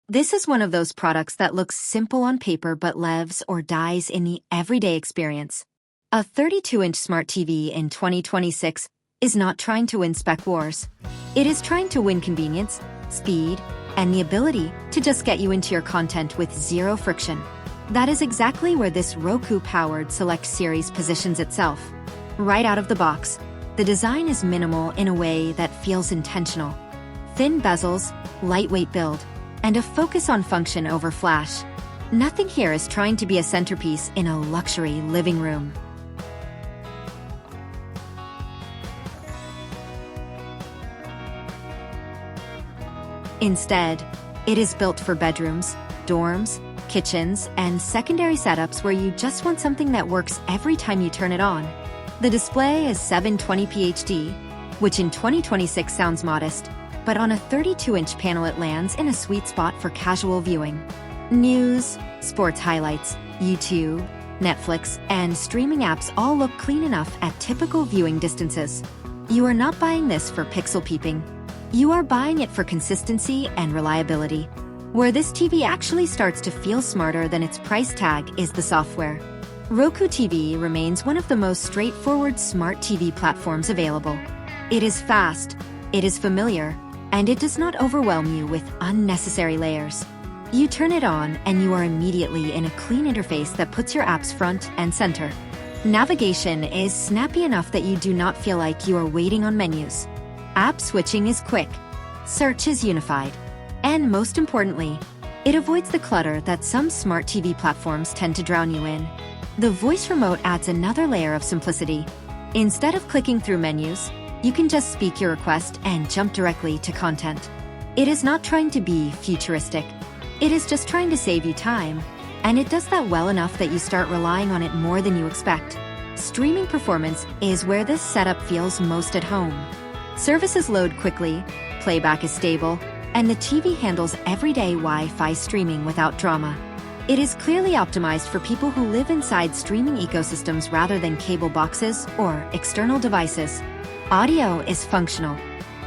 This is one of those products that looks simple on paper but lives or dies in the everyday experience. A 32-inch smart TV in 2026 is not trying to win spec wars. It is trying to win convenience, speed, and the ability to just get you into your content with zero friction. That is exactly where this Roku-powered Select series positions itself. Right out of the box, the design is minimal in a way that feels intentional. Thin bezels, lightweight build, and a focus on function over flash. Nothing here is trying to be a centerpiece in a luxury living room. Instead, it is built for bedrooms, dorms, kitchens, and secondary setups where you just want something that works every time you turn it on. The display is 720p HD, which in 2026 sounds modest, but on a 32-inch panel it lands in a sweet spot for casual viewing. News, sports highlights, YouTube, Netflix, and streaming apps all look clean enough at typical viewing distances. You are not buying this for pixel peeping. You are buying it for consistency and reliability. Where this TV actually starts to feel smarter than its price tag is the software. Roku TV remains one of the most straightforward smart TV platforms available. It is fast, it is familiar, and it does not overwhelm you with unnecessary layers. You turn it on and you are immediately in a clean interface that puts your apps front and center. Navigation is snappy enough that you do not feel like you are waiting on menus. App switching is quick, search is unified, and most importantly, it avoids the clutter that some smart TV platforms tend to drown you in. The voice remote adds another layer of simplicity. Instead of clicking through menus, you can just speak your request and jump directly to content. It is not trying to be futuristic. It is just trying to save you time, and it does that well enough that you start relying on it more than you expect. Streaming performance is where this setup feels most at home. Services load quickly, playback is stable, and the TV handles everyday Wi-Fi streaming without drama. It is clearly optimized for people who live inside streaming ecosystems rather than cable boxes or external devices. Audio is functional.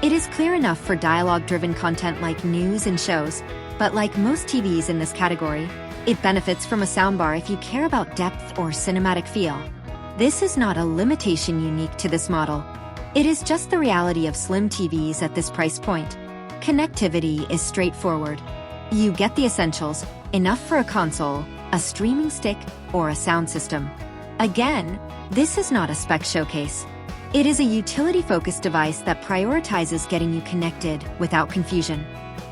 It is clear enough for dialogue-driven content like news and shows, but like most TVs in this category, it benefits from a soundbar if you care about depth or cinematic feel. This is not a limitation unique to this model. It is just the reality of slim TVs at this price point. Connectivity is straightforward. You get the essentials, enough for a console, a streaming stick, or a sound system. Again, this is not a spec showcase. It is a utility-focused device that prioritizes getting you connected without confusion.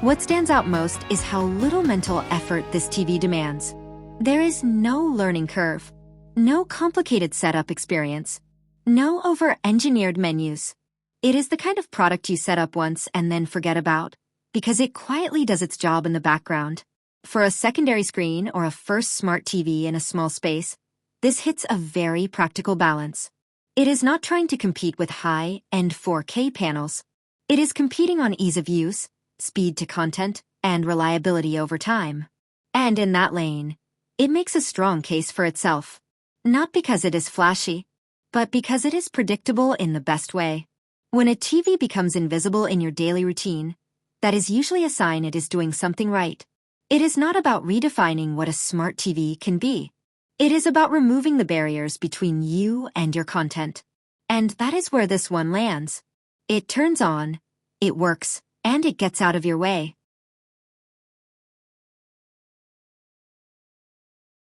What stands out most is how little mental effort this TV demands. There is no learning curve, no complicated setup experience, no over-engineered menus. It is the kind of product you set up once and then forget about, because it quietly does its job in the background. For a secondary screen or a first smart TV in a small space, this hits a very practical balance. It is not trying to compete with high-end 4K panels. It is competing on ease of use, speed to content, and reliability over time. And in that lane, it makes a strong case for itself. Not because it is flashy, but because it is predictable in the best way. When a TV becomes invisible in your daily routine, that is usually a sign it is doing something right. It is not about redefining what a smart TV can be. It is about removing the barriers between you and your content. And that is where this one lands. It turns on, it works, and it gets out of your way.